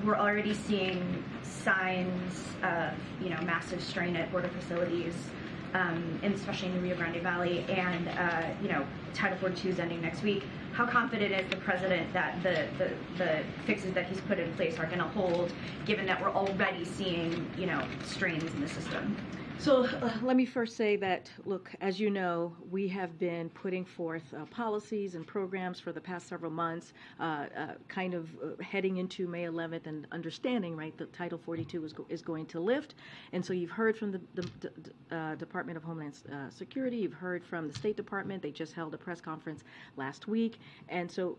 We're already seeing signs of, massive strain at border facilities, and especially in the Rio Grande Valley, and, Title 42 is ending next week. How confident is the president that the fixes that he's put in place are going to hold, given that we're already seeing, strains in the system? So let me first say that, look, as you know, we have been putting forth policies and programs for the past several months, heading into May 11th and understanding, right, that Title 42 is going to lift. And so you've heard from the Department of Homeland Security, you've heard from the State Department. They just held a press conference last week. And so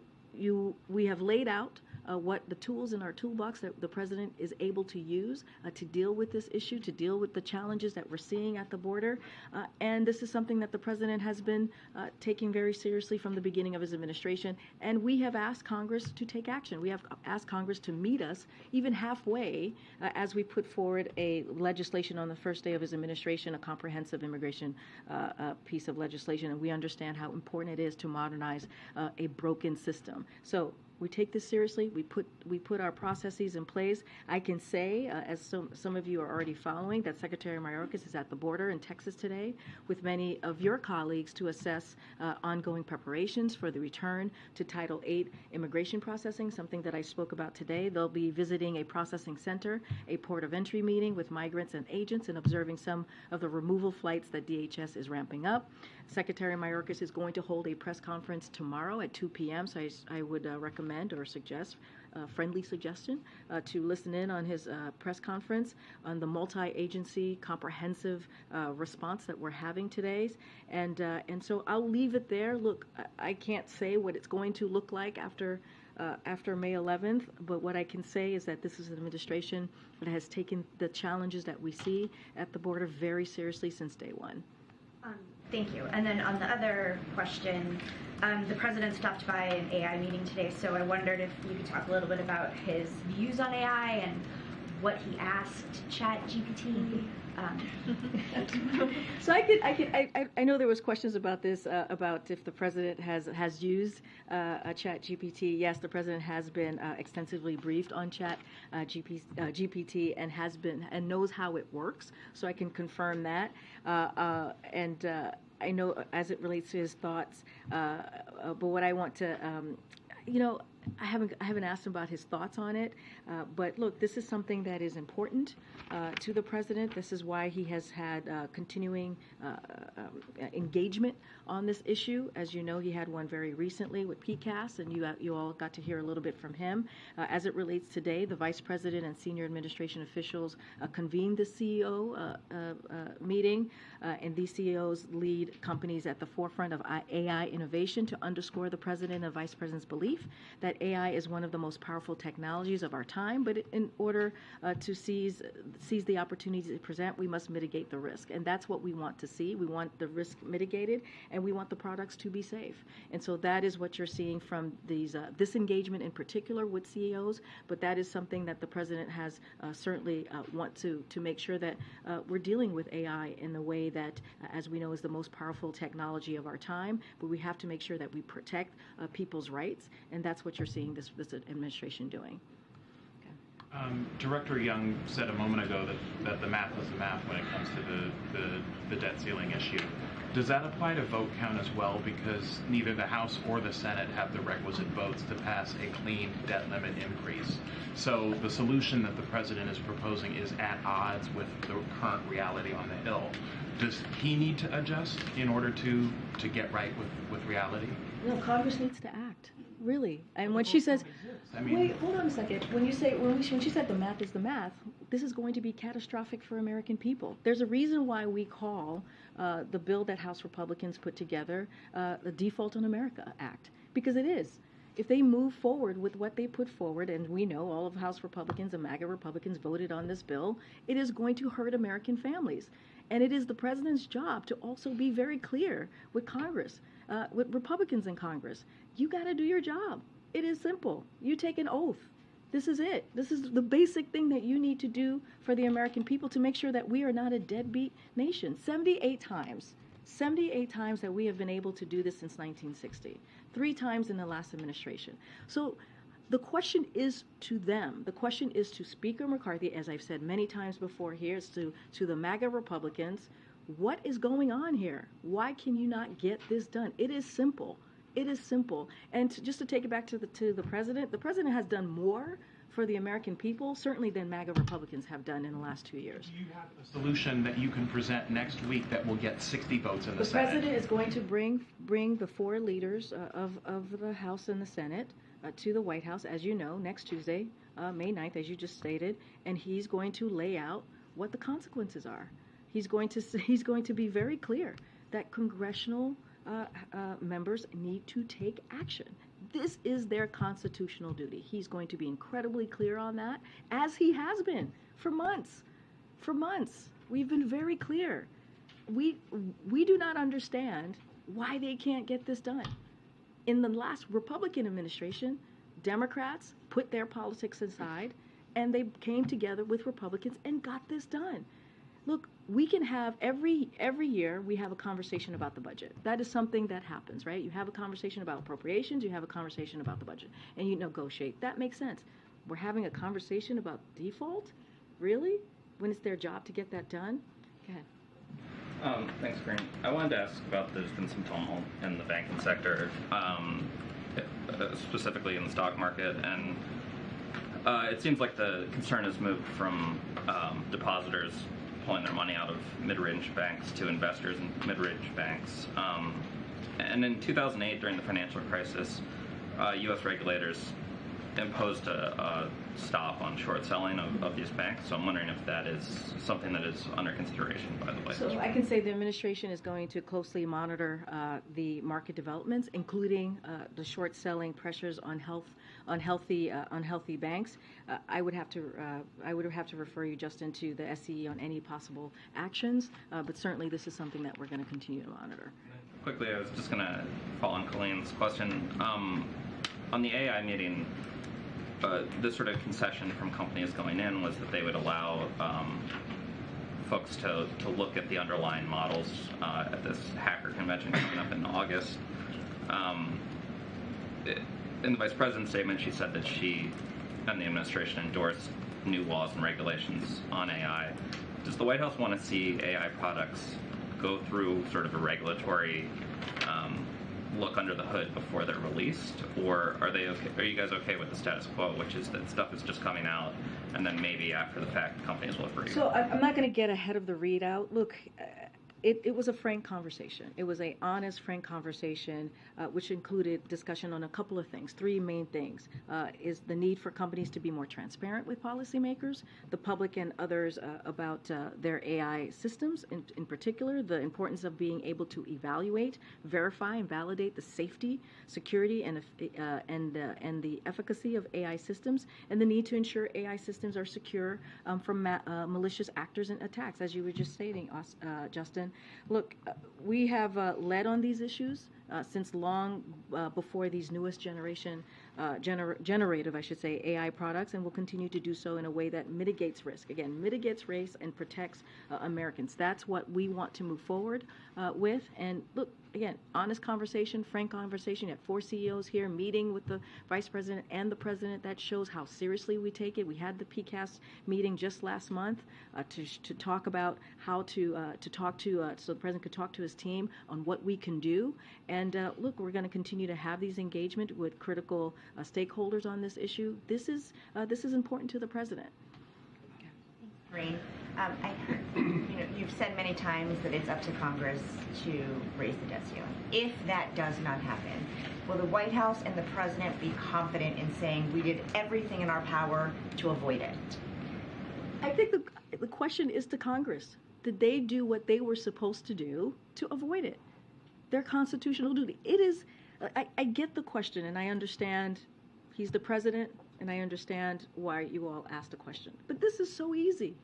we have laid out what the tools in our toolbox that the president is able to use to deal with this issue, to deal with the challenges that we're seeing at the border. And this is something that the president has been taking very seriously from the beginning of his administration. And we have asked Congress to take action. We have asked Congress to meet us even halfway as we put forward a legislation on the first day of his administration, a comprehensive immigration piece of legislation. And we understand how important it is to modernize a broken system. So we take this seriously. We put our processes in place. I can say, as some of you are already following, that Secretary Mayorkas is at the border in Texas today with many of your colleagues to assess ongoing preparations for the return to Title VIII immigration processing, something that I spoke about today. They'll be visiting a processing center, a port of entry meeting with migrants and agents, and observing some of the removal flights that DHS is ramping up. Secretary Mayorkas is going to hold a press conference tomorrow at 2 p.m., so I would recommend or suggest, friendly suggestion, to listen in on his press conference on the multi-agency comprehensive response that we're having today. And so I'll leave it there. Look, I can't say what it's going to look like after May 11th, but what I can say is that this is an administration that has taken the challenges that we see at the border very seriously since day one. Thank you. And then on the other question, the president stopped by an AI meeting today, so I wondered if you could talk a little bit about his views on AI and what he asked ChatGPT. So I know there was questions about this, about if the president has used ChatGPT. Yes, the president has been extensively briefed on GPT and has been and knows how it works. So I can confirm that. I know as it relates to his thoughts, but what I want to, I haven't asked him about his thoughts on it, but look, this is something that is important to the president. This is why he has had continuing engagement on this issue. As you know, he had one very recently with PCAS, and you all got to hear a little bit from him. As it relates today, the vice president and senior administration officials convened the CEO meeting, and these CEOs lead companies at the forefront of AI innovation to underscore the president and vice president's belief that that AI is one of the most powerful technologies of our time, but in order to seize the opportunities it present, we must mitigate the risk. And that's what we want to see. We want the risk mitigated, and we want the products to be safe. And so that is what you're seeing from this engagement in particular with CEOs, but that is something that the President has certainly want to make sure that we're dealing with AI in the way that, as we know, is the most powerful technology of our time, but we have to make sure that we protect people's rights, and that's what you're seeing this administration doing. Director Young said a moment ago that the math is the math when it comes to the debt ceiling issue. Does that apply to vote count as well? Because neither the House or the Senate have the requisite votes to pass a clean debt limit increase. So the solution that the President is proposing is at odds with the current reality on the Hill. Does he need to adjust in order to get right with reality? No, Congress needs to act, really. And when she says, wait, hold on a second. When she said the math is the math, this is going to be catastrophic for American people. There's a reason why we call the bill that House Republicans put together the Default on America Act, because it is. If they move forward with what they put forward, and we know all of House Republicans and MAGA Republicans voted on this bill, it is going to hurt American families. And it is the President's job to also be very clear with Congress, with Republicans in Congress. You got to do your job. It is simple. You take an oath. This is it. This is the basic thing that you need to do for the American people to make sure that we are not a deadbeat nation. 78 times that we have been able to do this since 1960. 3 times in the last administration. So the question is to them. The question is to Speaker McCarthy, as I've said many times before here, it's to the MAGA Republicans. What is going on here? Why can you not get this done? It is simple. It is simple. And just to take it back to the President has done more for the American people, certainly than MAGA Republicans have done in the last 2 years. Do you have a solution that you can present next week that will get 60 votes in the Senate? The President is going to bring the 4 leaders of the House and the Senate to the White House, as you know, next Tuesday, May 9th, as you just stated, and he's going to lay out what the consequences are. He's going to be very clear that congressional members need to take action. This is their constitutional duty. He's going to be incredibly clear on that, as he has been for months. For months, we've been very clear. We do not understand why they can't get this done. In the last Republican administration, Democrats put their politics aside, and they came together with Republicans and got this done. Look, we can have every year we have a conversation about the budget. That is something that happens, right? You have a conversation about appropriations, you have a conversation about the budget, and you negotiate. That makes sense. We're having a conversation about default? Really? When it's their job to get that done? Go ahead. Thanks, Karine. I wanted to ask about there's been some tumult in the banking sector, specifically in the stock market, and it seems like the concern has moved from depositors pulling their money out of mid-range banks to investors in mid-range banks. And in 2008, during the financial crisis, U.S. regulators imposed a stop on short selling of these banks. So I'm wondering if that is something that is under consideration by the White House. So I can say the administration is going to closely monitor the market developments, including the short selling pressures on unhealthy banks. I would have to refer you, Justin, to the SCE on any possible actions. But certainly this is something that we're going to continue to monitor. Quickly, I was just going to follow on Colleen's question. On the AI meeting, this sort of concession from companies going in was that they would allow folks to look at the underlying models at this hacker convention coming up in August. In the Vice President's statement, she said that she and the administration endorsed new laws and regulations on AI. Does the White House want to see AI products go through sort of a regulatory look under the hood before they're released, or are they okay? Are you guys okay with the status quo, which is that stuff is just coming out, and then maybe after the fact companies will agree? So I'm not going to get ahead of the readout. Look, It was a frank conversation. It was a honest, frank conversation, which included discussion on a couple of things. Three main things is the need for companies to be more transparent with policymakers, the public and others about their AI systems, in particular, the importance of being able to evaluate, verify, and validate the safety, security, and the efficacy of AI systems, and the need to ensure AI systems are secure from malicious actors and attacks, as you were just stating, Justin. Look, we have led on these issues since long before these newest generative, I should say, AI products, and will continue to do so in a way that mitigates risk. Again, mitigates risk and protects Americans. That's what we want to move forward with. And look, again, honest conversation, frank conversation. You had 4 CEOs here meeting with the Vice President and the President. That shows how seriously we take it. We had the PCAST meeting just last month to talk about how to talk to, so the President could talk to his team on what we can do. And look, we're going to continue to have these engagement with critical stakeholders on this issue. This is important to the President. Karine, I heard, you've said many times that it's up to Congress to raise the debt ceiling. If that does not happen, will the White House and the President be confident in saying we did everything in our power to avoid it? I think the question is to Congress. Did they do what they were supposed to do to avoid it? Their constitutional duty. It is, I get the question, and I understand he's the President, and I understand why you all asked the question. But this is so easy.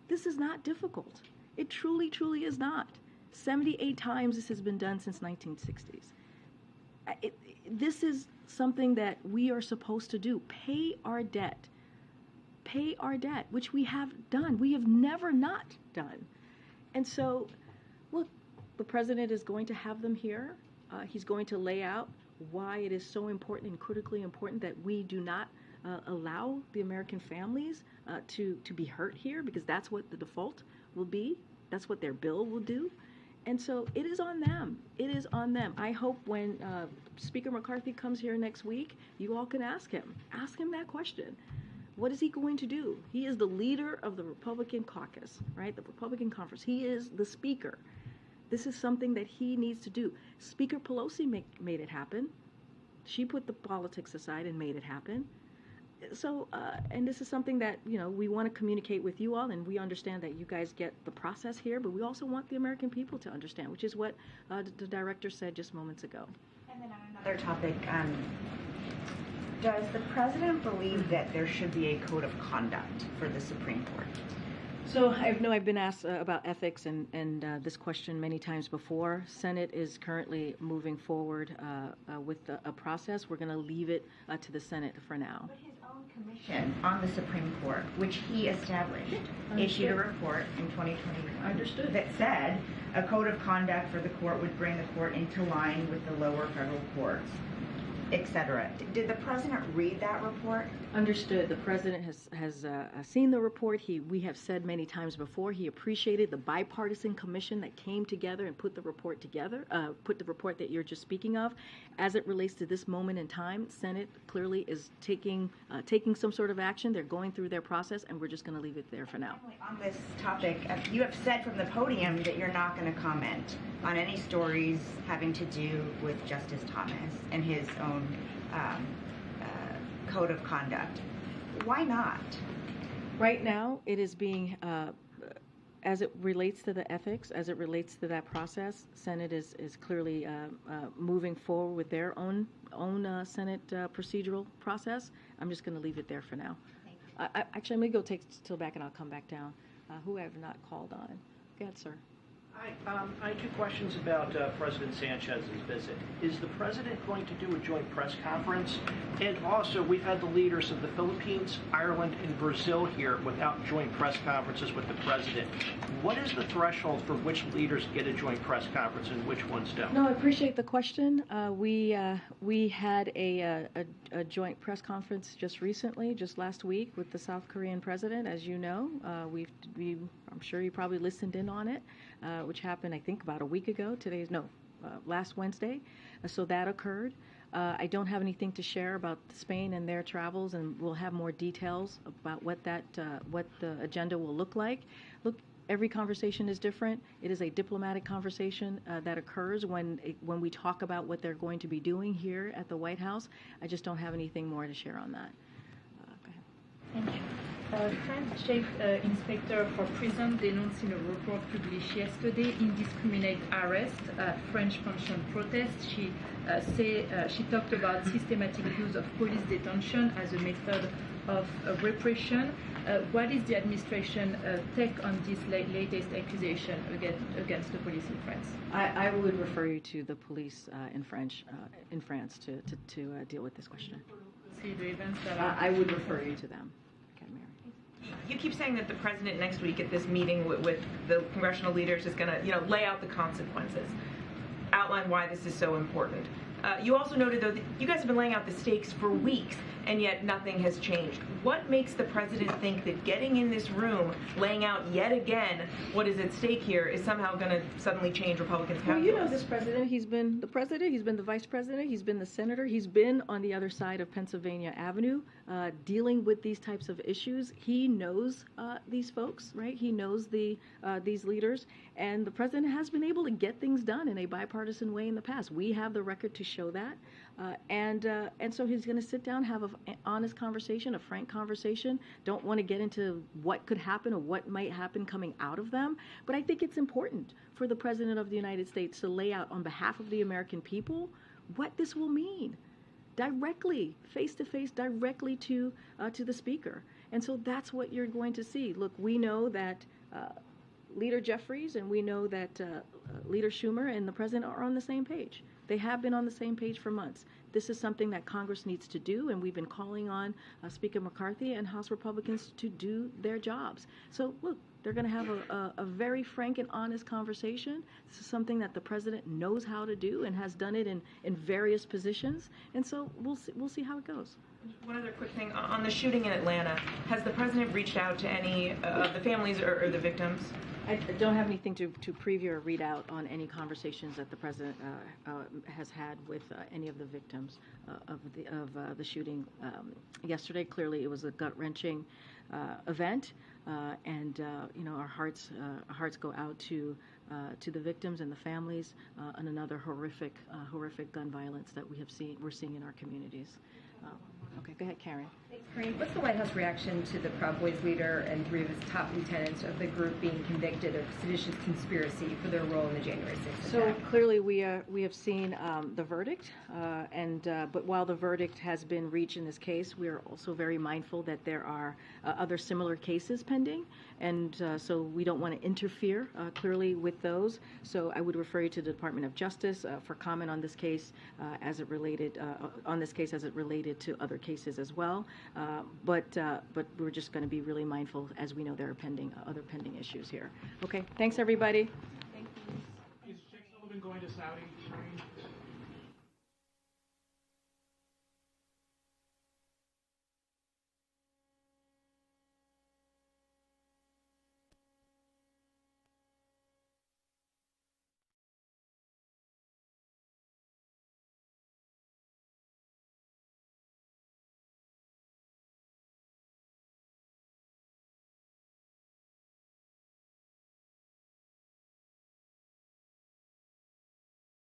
This is not difficult. It truly, truly is not. 78 times this has been done since 1960s. This is something that we are supposed to do. Pay our debt. Pay our debt, which we have done. We have never not done. And so, look, the President is going to have them here. He's going to lay out why it is so important and critically important that we do not allow the American families to be hurt here, because that's what the default will be. That's what their bill will do. And so it is on them. It is on them. I hope when Speaker McCarthy comes here next week, you all can ask him. Ask him that question. What is he going to do? He is the leader of the Republican caucus, right? The Republican conference. He is the speaker. This is something that he needs to do. Speaker Pelosi made it happen. She put the politics aside and made it happen. So, and this is something that, we want to communicate with you all, and we understand that you guys get the process here, but we also want the American people to understand, which is what the director said just moments ago. And then on another topic, does the President believe that there should be a code of conduct for the Supreme Court? So I've been asked about ethics and this question many times before. Senate is currently moving forward with a process. We're going to leave it to the Senate for now. But his own commission on the Supreme Court, which he established, issued a report in 2021 that said a code of conduct for the court would bring the court into line with the lower federal courts, etc. Did the President read that report? Understood. The President has seen the report. We have said many times before he appreciated the bipartisan commission that came together and put the report together, put the report that you're just speaking of. As it relates to this moment in time, Senate clearly is taking some sort of action. They're going through their process, and we're just going to leave it there for now. On this topic, you have said from the podium that you're not going to comment on any stories having to do with Justice Thomas and his own code of conduct. Why not? Right now, it is being, as it relates to the ethics, as it relates to that process, Senate is clearly moving forward with their own Senate procedural process. I'm just going to leave it there for now. Actually, I'm going to go take till back, and I'll come back down. Who I have not called on? Go ahead, sir. I have 2 questions about President Sanchez's visit. Is the President going to do a joint press conference? And also, we've had the leaders of the Philippines, Ireland, and Brazil here without joint press conferences with the President. What is the threshold for which leaders get a joint press conference and which ones don't? No, I appreciate the question. We had a joint press conference just recently, just last week, with the South Korean President. As you know, I'm sure you probably listened in on it, which happened, I think, about a week ago. Last Wednesday. So that occurred. I don't have anything to share about Spain and their travels, and we'll have more details about what the agenda will look like. Look, every conversation is different. It is a diplomatic conversation that occurs when we talk about what they're going to be doing here at the White House. I just don't have anything more to share on that. Go ahead. Thank you. French Chief Inspector for Prison denounced in a report published yesterday indiscriminate arrest at French pension protests. She talked about systematic use of police detention as a method of repression. What is the administration take on this latest accusation against the police in France? I would refer you to the police in France to deal with this question. See the events that are... I would refer you to them. You keep saying that the president next week at this meeting with the congressional leaders is going to, lay out the consequences, outline why this is so important. You also noted, though, that you guys have been laying out the stakes for weeks, and yet nothing has changed. What makes the president think that getting in this room, laying out yet again what is at stake here, is somehow going to suddenly change Republicans' calculus? Well, you know this president. He's been the president. He's been the vice president. He's been the senator. He's been on the other side of Pennsylvania Avenue dealing with these types of issues. He knows these folks, right? He knows these leaders. And the president has been able to get things done in a bipartisan way in the past. We have the record to show that. And so he's going to sit down, have an honest conversation, a frank conversation. Don't want to get into what could happen or what might happen coming out of them. But I think it's important for the President of the United States to lay out on behalf of the American people what this will mean directly, face-to-face, directly to the Speaker. And so that's what you're going to see. Look, we know that Leader Jeffries and we know that Leader Schumer and the President are on the same page. They have been on the same page for months. This is something that Congress needs to do, and we've been calling on Speaker McCarthy and House Republicans to do their jobs. So, look, they're going to have a very frank and honest conversation. This is something that the president knows how to do and has done it in various positions. And so we'll see how it goes. One other quick thing. On the shooting in Atlanta, has the president reached out to any of the families or the victims? I don't have anything to preview or read out on any conversations that the president has had with any of the victims of the shooting yesterday. Clearly, it was a gut-wrenching event, and our hearts go out to the victims and the families on another horrific gun violence that we're seeing in our communities. Okay, go ahead, Karen. Thanks, Karine. What's the White House reaction to the Proud Boys leader and 3 of his top lieutenants of the group being convicted of seditious conspiracy for their role in the January 6th attack? So clearly we have seen the verdict, but while the verdict has been reached in this case, we are also very mindful that there are other similar cases pending, and so we don't want to interfere clearly with those. So I would refer you to the Department of Justice for comment on this case as it related to other cases as well. But we're just going to be really mindful, as we know there are other pending issues here. Okay, thanks everybody. Is Jake Sullivan going to Saudi?